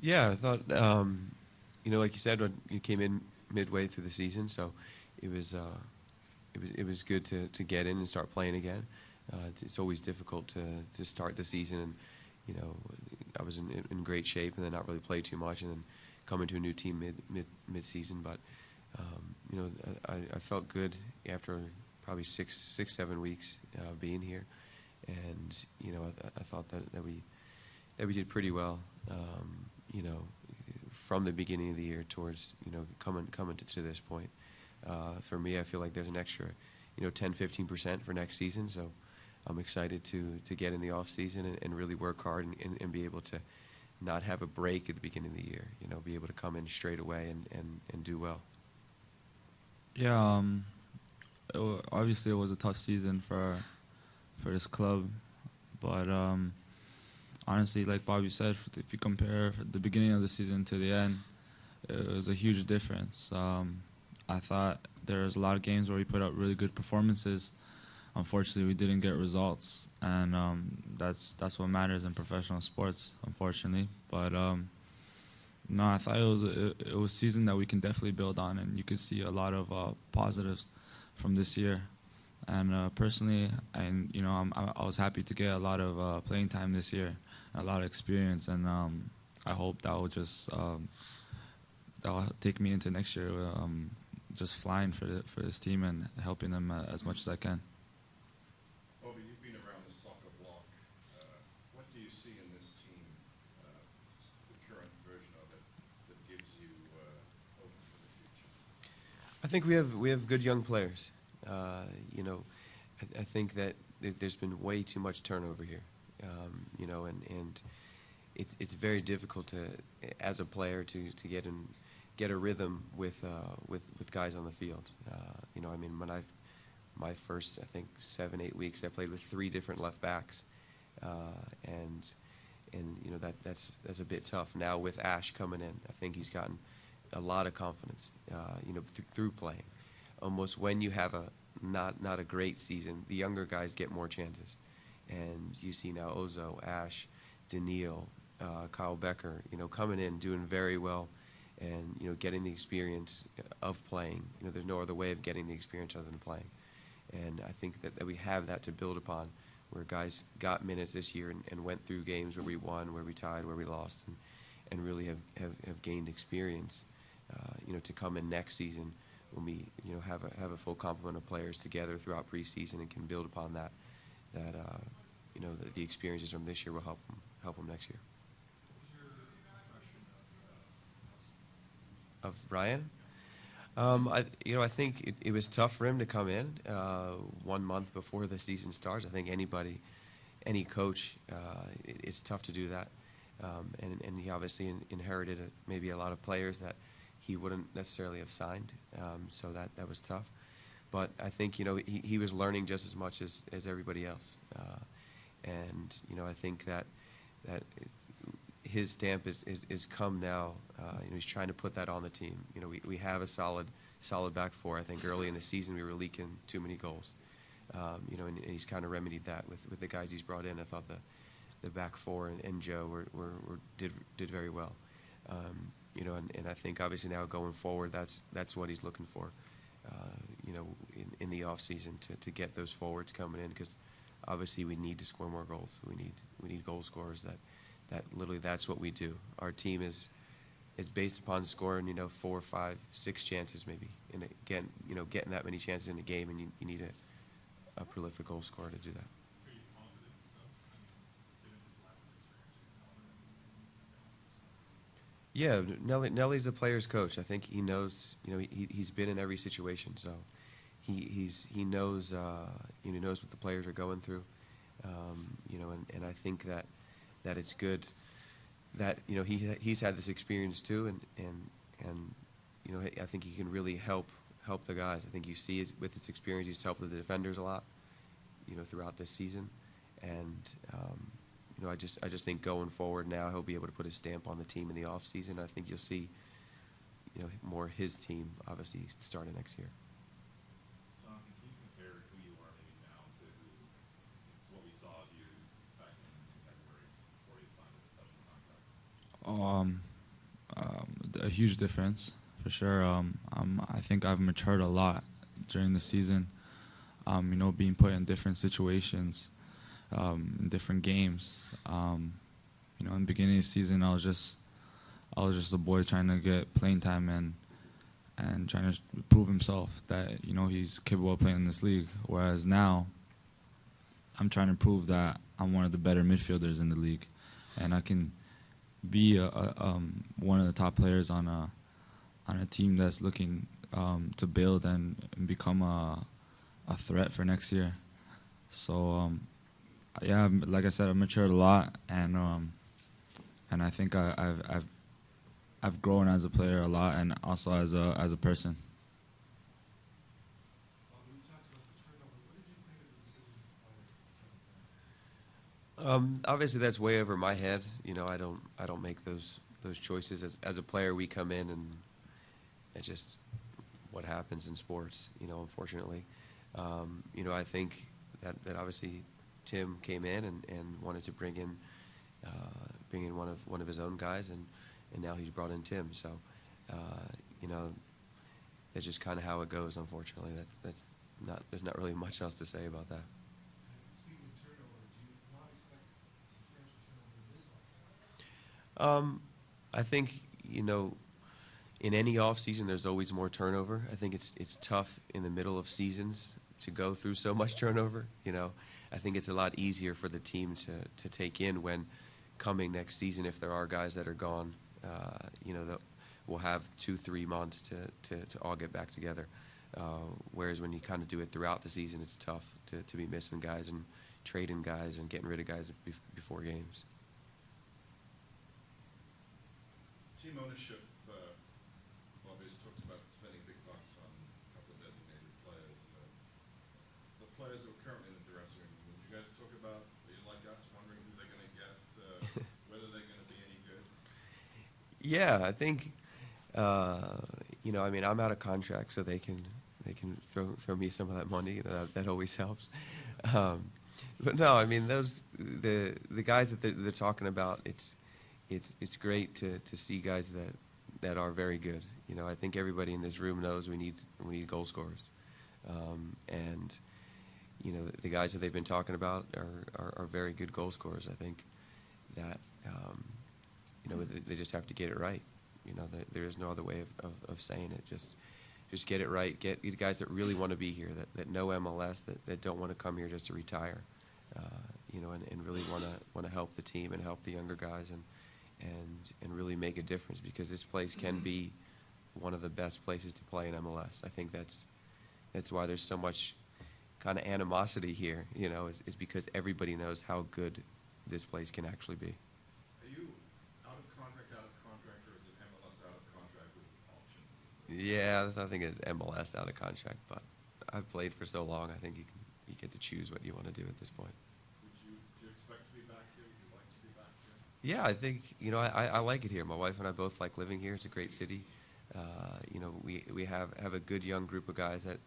Yeah, I thought, like you said, when you came in midway through the season, so it was it was good to get in and start playing again. It's always difficult to start the season, and I was in great shape, and then not really play too much, and then come into a new team mid season. But I felt good after probably 6 7 weeks being here, and I thought that we did pretty well. From the beginning of the year towards coming to this point. For me, I feel like there's an extra 10-15% for next season. So I'm excited to get in the off season and really work hard and be able to not have a break at the beginning of the year. Be able to come in straight away and do well. Yeah, obviously it was a tough season for this club, but honestly, like Bobby said, if you compare the beginning of the season to the end, it was a huge difference. I thought there was a lot of games where we put out really good performances. Unfortunately, we didn't get results, and that's what matters in professional sports, unfortunately. But no, I thought it was a season that we can definitely build on, and you could see a lot of positives from this year. And personally, I was happy to get a lot of playing time this year, a lot of experience, and I hope that will take me into next year, just flying for this team and helping them as much as I can. Bobby, you've been around the soccer block. What do you see in this team, the current version of it, that gives you hope for the future? I think we have good young players. I think that there's been way too much turnover here. And it's very difficult as a player to get a rhythm with guys on the field. When my first, I think, 7-8 weeks, I played with 3 different left backs, and that's a bit tough. Now with Ash coming in, I think he's gotten a lot of confidence, through playing. Almost when you have not a great season, the younger guys get more chances. And you see now Ozo, Ash, Daniil, Kyle Becker, coming in, doing very well, and getting the experience of playing. There's no other way of getting the experience other than playing. And I think that we have that to build upon, where guys got minutes this year and went through games where we won, where we tied, where we lost, and really have gained experience, to come in next season when we have a full complement of players together throughout preseason and can build upon that the experiences from this year will help them next year. What was your impression Of Brian? I think it was tough for him to come in 1 month before the season starts. I think any coach, it's tough to do that. And he obviously inherited maybe a lot of players that he wouldn't necessarily have signed, so that was tough. But I think he was learning just as much as everybody else, and I think that his stamp is come now. He's trying to put that on the team. We have a solid back four. I think early in the season we were leaking too many goals, and he's kind of remedied that with the guys he's brought in. I thought the back four and Joe did very well. And I think obviously now going forward, that's what he's looking for, in the off season to get those forwards coming in, because obviously we need to score more goals. We need goal scorers. That literally that's what we do. Our team is based upon scoring 4, 5, 6 chances maybe, and again getting that many chances in a game, and you need a prolific goal scorer to do that. Are you confident, though? Given his lack of experience in Melbourne? Yeah, Nelly's a player's coach. I think he knows. He's been in every situation, so he knows. He knows what the players are going through. And I think that it's good that he's had this experience too, and I think he can really help the guys. I think you see with his experience, he's helped the defenders a lot, throughout this season, and I just think going forward now he'll be able to put his stamp on the team in the off season. I think you'll see more his team obviously starting next year. Jonathan, can you compare who you are maybe now to what we saw of you back in February before you signed a professional contract? a huge difference for sure. I think I've matured a lot during the season. Being put in different situations, in different games. In the beginning of the season, I was just a boy trying to get playing time and trying to prove himself that he's capable of playing in this league. Whereas now, I'm trying to prove that I'm one of the better midfielders in the league, and I can be one of the top players on a team that's looking to build and become a threat for next year. So yeah, like I said, I've matured a lot, and I think I've grown as a player a lot, and also as a person. When you talked about the turnover, what did you think of the decision to fire Jonathan? Obviously, that's way over my head. I don't make those choices. As a player, we come in, and it's just what happens in sports. Unfortunately, I think that obviously Tim came in and wanted to bring in one of his own guys, and now he's brought in Tim. So, that's just kind of how it goes. Unfortunately, there's not really much else to say about that. And speaking of turnover, do you not expect substantial turnover this offseason? I think, in any offseason, there's always more turnover. I think it's tough in the middle of seasons to go through so much turnover. I think it's a lot easier for the team to take in when coming next season, if there are guys that are gone, that we'll have 2-3 months to all get back together. Whereas when you kind of do it throughout the season, it's tough to be missing guys and trading guys and getting rid of guys before games. Team ownership, Bobby's talked about spending big bucks on a couple of designated players. The players who are currently in the dressing room, would you guys talk about, are you like us, wondering who they're going to get, whether they're going to be any good? Yeah, I think, I'm out of contract, so they can throw me some of that money. That always helps. But no, the guys that they're talking about, it's great to see guys that are very good. I think everybody in this room knows we need goal scorers, and the guys that they've been talking about are very good goal scorers. I think that they just have to get it right. There is no other way of saying it. Just get it right. Get guys that really want to be here, that know MLS, that don't want to come here just to retire, and really want to help the team and help the younger guys and really make a difference, because this place can be one of the best places to play in MLS. I think that's why there's so much kind of animosity here, is because everybody knows how good this place can actually be. Are you out of contract, or is it MLS out of contract with option? Yeah, I think it's MLS out of contract, but I've played for so long, I think you get to choose what you want to do at this point. Do you expect to be back here? Would you like to be back here? Yeah, I think, I like it here. My wife and I both like living here. It's a great city. We have a good young group of guys that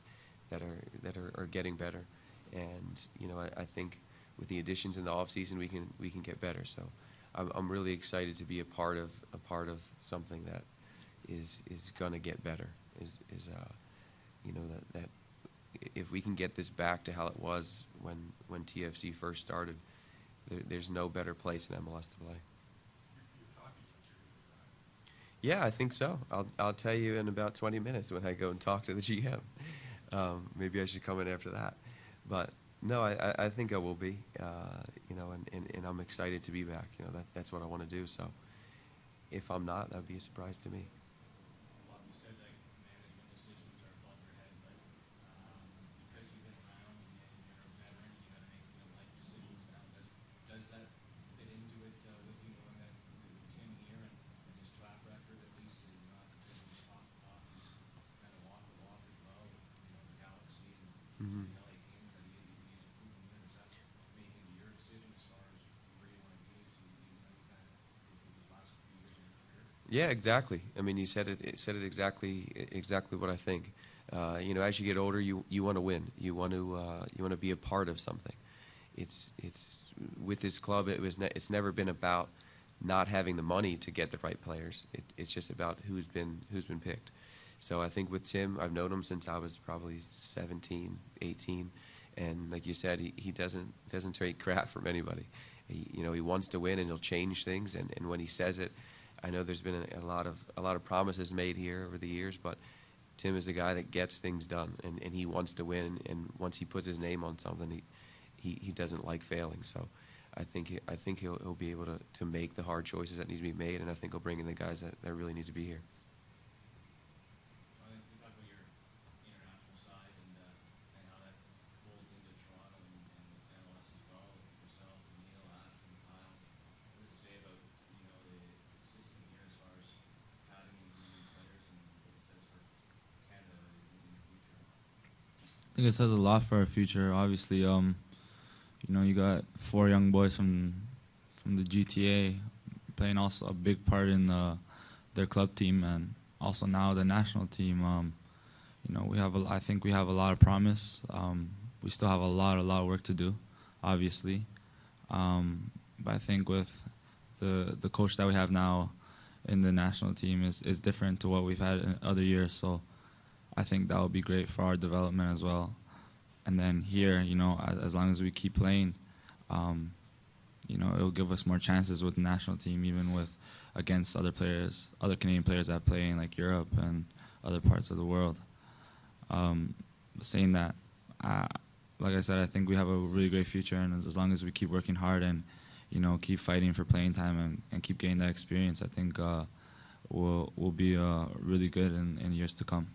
are getting better, and I think with the additions in the off season we can get better. So I'm really excited to be a part of something that is gonna get better. That if we can get this back to how it was when TFC first started, there's no better place in MLS to play. Yeah, I think so. I'll tell you in about 20 minutes when I go and talk to the GM. Maybe I should come in after that. But no, I think I will be. And I'm excited to be back. That's what I want to do. So if I'm not, that'd be a surprise to me. Bob, you said like management decisions are above your head, but because you've been around and you're a veteran, you got to make real life decisions now. Does that fit into it with you knowing that Tim here and his track record at least is not business top to top? He's kind of walked the walk as well with the Galaxy and the LA Kings that he's a proven winner. Does that make into your decision as far as where you want to be? So you know you kind of these last few years of your career. Yeah, exactly. You said it exactly what I think. As you get older, you want to win. You want to be a part of something. It's with this club. It's never been about not having the money to get the right players. It's just about who's been picked. So I think with Tim, I've known him since I was probably 17, 18, and like you said, he doesn't take crap from anybody. He wants to win, and he'll change things. And when he says it, I know there's been a lot of promises made here over the years, but Tim is a guy that gets things done, and he wants to win. And once he puts his name on something, he doesn't like failing. So I think he'll be able to make the hard choices that need to be made, and I think he'll bring in the guys that really need to be here. So I think we talked about your international side and how that folds into Toronto and MLS as well, with yourself, and Neil, Ash, and Kyle. What does it say about the system here as far as having and bringing players, and what it says for Canada in the future? I think it says a lot for our future. Obviously, you got 4 young boys from the GTA playing also a big part in their club team, and also now the national team. I think we have a lot of promise. We still have a lot of work to do, obviously. But I think with the coach that we have now in the national team is different to what we've had in other years. So I think that will be great for our development as well. And then here, as long as we keep playing, it'll give us more chances with the national team, even against other Canadian players that play in like Europe and other parts of the world. Saying that, like I said, I think we have a really great future, and as long as we keep working hard and keep fighting for playing time and keep getting that experience, I think we'll be really good in years to come.